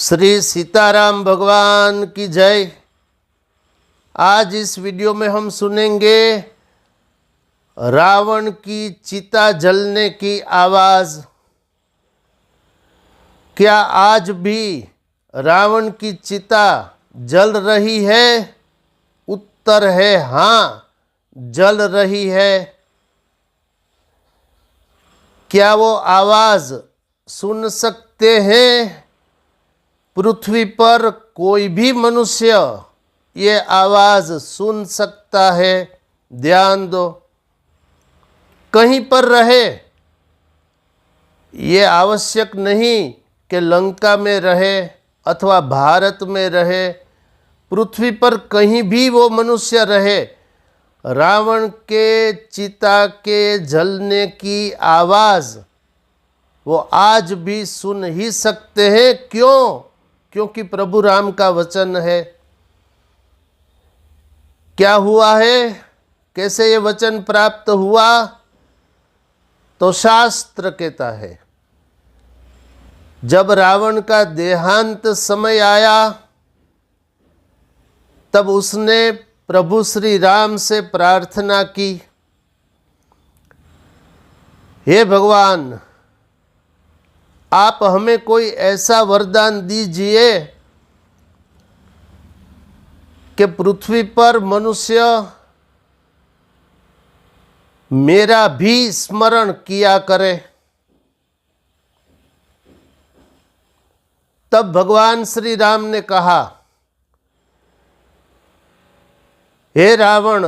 श्री सीताराम भगवान की जय। आज इस वीडियो में हम सुनेंगे रावण की चिता जलने की आवाज़। क्या आज भी रावण की चिता जल रही है? उत्तर है हाँ, जल रही है। क्या वो आवाज़ सुन सकते हैं? पृथ्वी पर कोई भी मनुष्य ये आवाज़ सुन सकता है। ध्यान दो, कहीं पर रहे, ये आवश्यक नहीं कि लंका में रहे अथवा भारत में रहे। पृथ्वी पर कहीं भी वो मनुष्य रहे, रावण के चिता के जलने की आवाज़ वो आज भी सुन ही सकते हैं। क्यों? क्योंकि प्रभु राम का वचन है। क्या हुआ है? कैसे ये वचन प्राप्त हुआ? तो शास्त्र कहता है, जब रावण का देहांत समय आया तब उसने प्रभु श्री राम से प्रार्थना की, हे भगवान, आप हमें कोई ऐसा वरदान दीजिए कि पृथ्वी पर मनुष्य मेरा भी स्मरण किया करे। तब भगवान श्री राम ने कहा, हे रावण,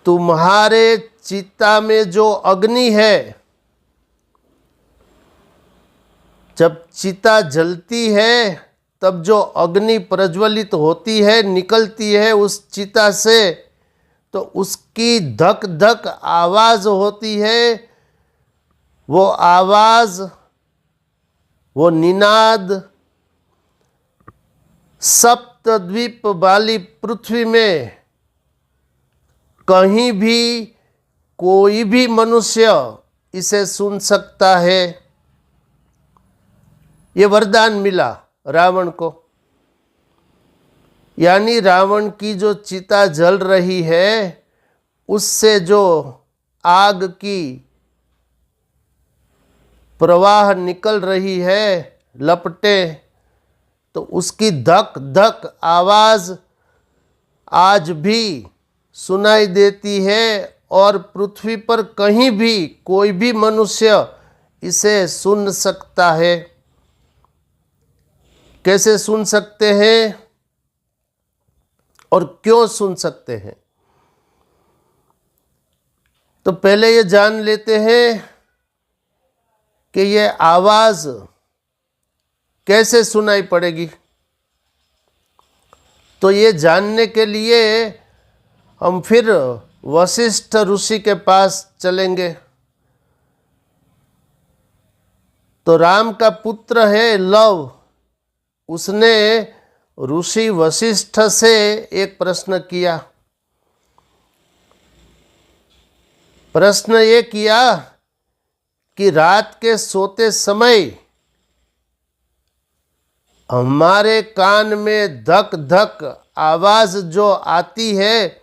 तुम्हारे चिता में जो अग्नि है, जब चिता जलती है तब जो अग्नि प्रज्वलित होती है, निकलती है उस चिता से, तो उसकी धक धक आवाज़ होती है। वो आवाज़, वो निनाद सप्तद्वीप वाली पृथ्वी में कहीं भी कोई भी मनुष्य इसे सुन सकता है। ये वरदान मिला रावण को। यानी रावण की जो चिता जल रही है, उससे जो आग की प्रवाह निकल रही है, लपटें, तो उसकी धक धक आवाज़ आज भी सुनाई देती है और पृथ्वी पर कहीं भी कोई भी मनुष्य इसे सुन सकता है। कैसे सुन सकते हैं और क्यों सुन सकते हैं? तो पहले ये जान लेते हैं कि ये आवाज़ कैसे सुनाई पड़ेगी। तो ये जानने के लिए हम फिर वशिष्ठ ऋषि के पास चलेंगे। तो राम का पुत्र है लव, उसने ऋषि वशिष्ठ से एक प्रश्न किया। प्रश्न ये किया कि रात के सोते समय हमारे कान में धक धक आवाज़ जो आती है,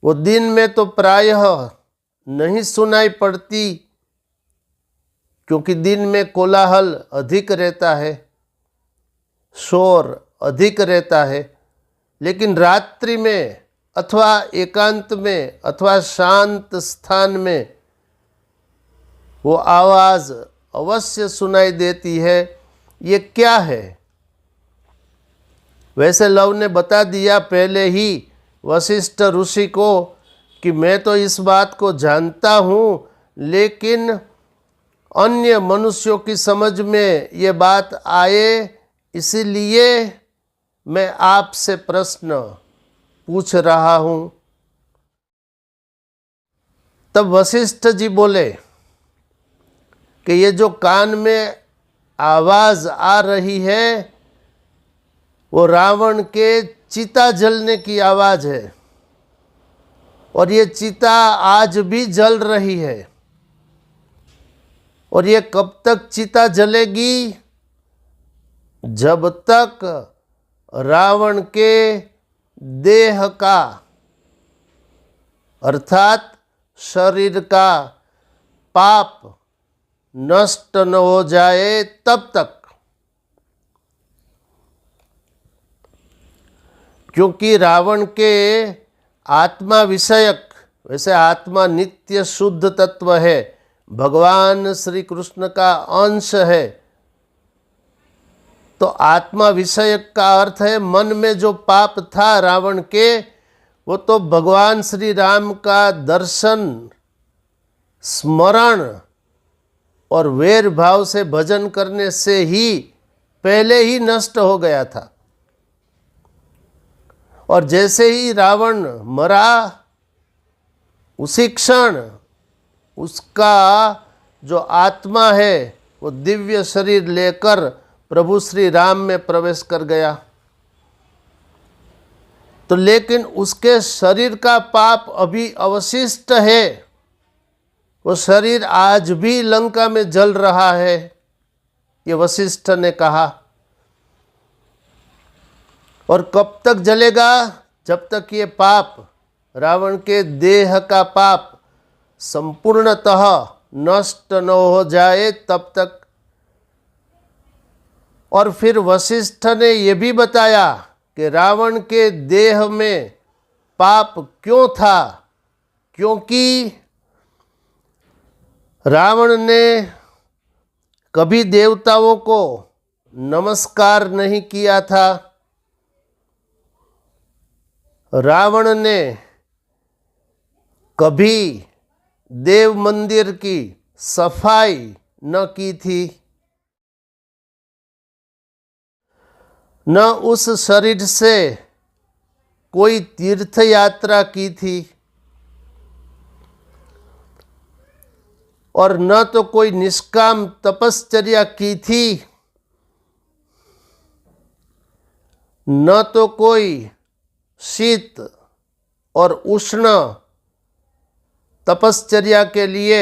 वो दिन में तो प्रायः नहीं सुनाई पड़ती, क्योंकि दिन में कोलाहल अधिक रहता है, शोर अधिक रहता है। लेकिन रात्रि में अथवा एकांत में अथवा शांत स्थान में वो आवाज़ अवश्य सुनाई देती है। ये क्या है? वैसे लव ने बता दिया पहले ही वशिष्ठ ऋषि को कि मैं तो इस बात को जानता हूँ, लेकिन अन्य मनुष्यों की समझ में ये बात आए, इसीलिए मैं आपसे प्रश्न पूछ रहा हूँ। तब वशिष्ठ जी बोले कि ये जो कान में आवाज़ आ रही है, वो रावण के चिता जलने की आवाज़ है, और ये चिता आज भी जल रही है। और ये कब तक चिता जलेगी? जब तक रावण के देह का अर्थात शरीर का पाप नष्ट न हो जाए तब तक, क्योंकि रावण के आत्मा विषयक, वैसे आत्मा नित्य शुद्ध तत्व है, भगवान श्री कृष्ण का अंश है, तो आत्मा विषयक का अर्थ है मन में जो पाप था रावण के, वो तो भगवान श्री राम का दर्शन, स्मरण और वैर भाव से भजन करने से ही पहले ही नष्ट हो गया था। और जैसे ही रावण मरा, उसी क्षण उसका जो आत्मा है वो दिव्य शरीर लेकर प्रभु श्री राम में प्रवेश कर गया। तो लेकिन उसके शरीर का पाप अभी अवशिष्ट है, वो शरीर आज भी लंका में जल रहा है, ये वशिष्ठ ने कहा। और कब तक जलेगा? जब तक ये पाप, रावण के देह का पाप संपूर्णतः नष्ट न हो जाए तब तक। और फिर वशिष्ठ ने ये भी बताया कि रावण के देह में पाप क्यों था, क्योंकि रावण ने कभी देवताओं को नमस्कार नहीं किया था, रावण ने कभी देव मंदिर की सफाई न की थी, न उस शरीर से कोई तीर्थ यात्रा की थी, और न तो कोई निष्काम तपश्चर्या की थी, न तो कोई शीत और उष्ण तपश्चर्या के लिए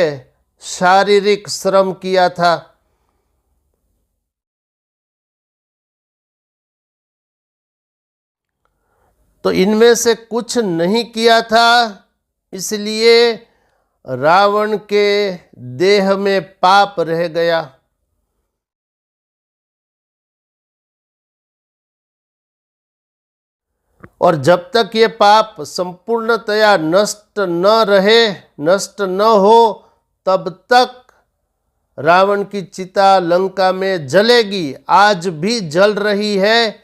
शारीरिक श्रम किया था। तो इनमें से कुछ नहीं किया था, इसलिए रावण के देह में पाप रह गया। और जब तक ये पाप संपूर्णतया नष्ट न रहे, नष्ट न हो, तब तक रावण की चिता लंका में जलेगी, आज भी जल रही है।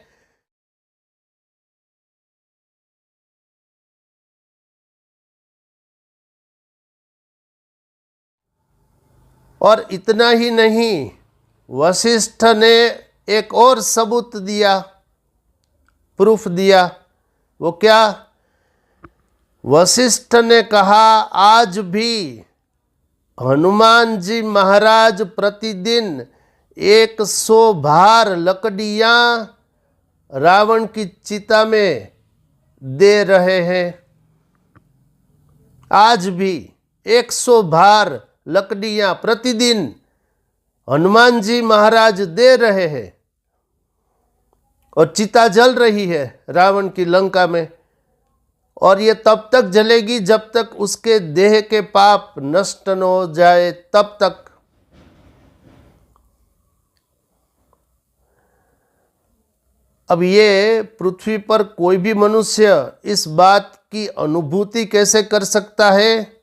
और इतना ही नहीं, वशिष्ठ ने एक और सबूत दिया, प्रूफ दिया। वो क्या? वशिष्ठ ने कहा, आज भी हनुमान जी महाराज प्रतिदिन 100 भार लकड़ियां रावण की चिता में दे रहे हैं। आज भी 100 भार लकड़ियां प्रतिदिन हनुमान जी महाराज दे रहे हैं, और चिता जल रही है रावण की लंका में। और ये तब तक जलेगी जब तक उसके देह के पाप नष्ट न हो जाए, तब तक। अब ये पृथ्वी पर कोई भी मनुष्य इस बात की अनुभूति कैसे कर सकता है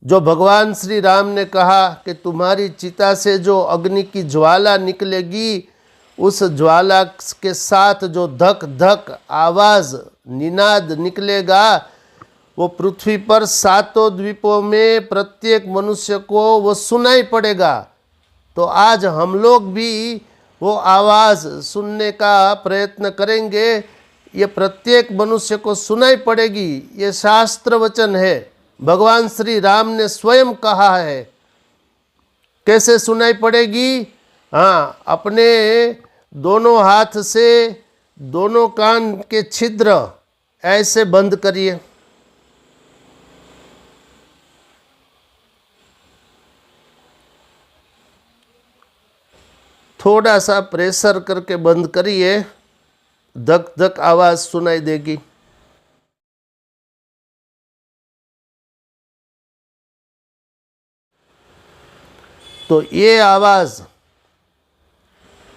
जो भगवान श्री राम ने कहा कि तुम्हारी चिता से जो अग्नि की ज्वाला निकलेगी, उस ज्वाला के साथ जो धक धक आवाज निनाद निकलेगा, वो पृथ्वी पर 7 द्वीपों में प्रत्येक मनुष्य को वो सुनाई पड़ेगा। तो आज हम लोग भी वो आवाज सुनने का प्रयत्न करेंगे, ये प्रत्येक मनुष्य को सुनाई पड़ेगी। ये शास्त्र वचन है, भगवान श्री राम ने स्वयं कहा है। कैसे सुनाई पड़ेगी? हाँ, अपने दोनों हाथ से दोनों कान के छिद्र ऐसे बंद करिए। थोड़ा सा प्रेशर करके बंद करिए, धक धक आवाज़ सुनाई देगी। तो ये आवाज़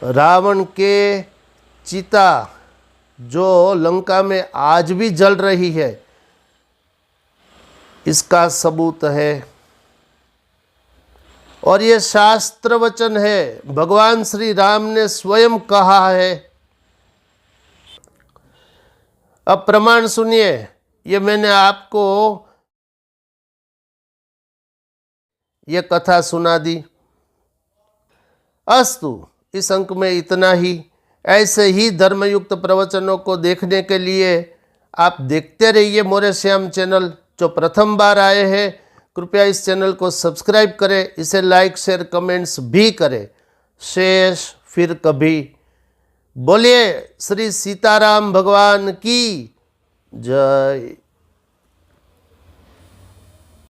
रावण के चिता जो लंका में आज भी जल रही है इसका सबूत है। और ये शास्त्र वचन है, भगवान श्री राम ने स्वयं कहा है। अब प्रमाण सुनिए, ये मैंने आपको ये कथा सुना दी। अस्तु, इस अंक में इतना ही। ऐसे ही धर्मयुक्त प्रवचनों को देखने के लिए आप देखते रहिए मोरे श्याम चैनल। जो प्रथम बार आए हैं कृपया इस चैनल को सब्सक्राइब करें, इसे लाइक शेयर कमेंट्स भी करें। शेष फिर कभी। बोलिए श्री सीताराम भगवान की जय।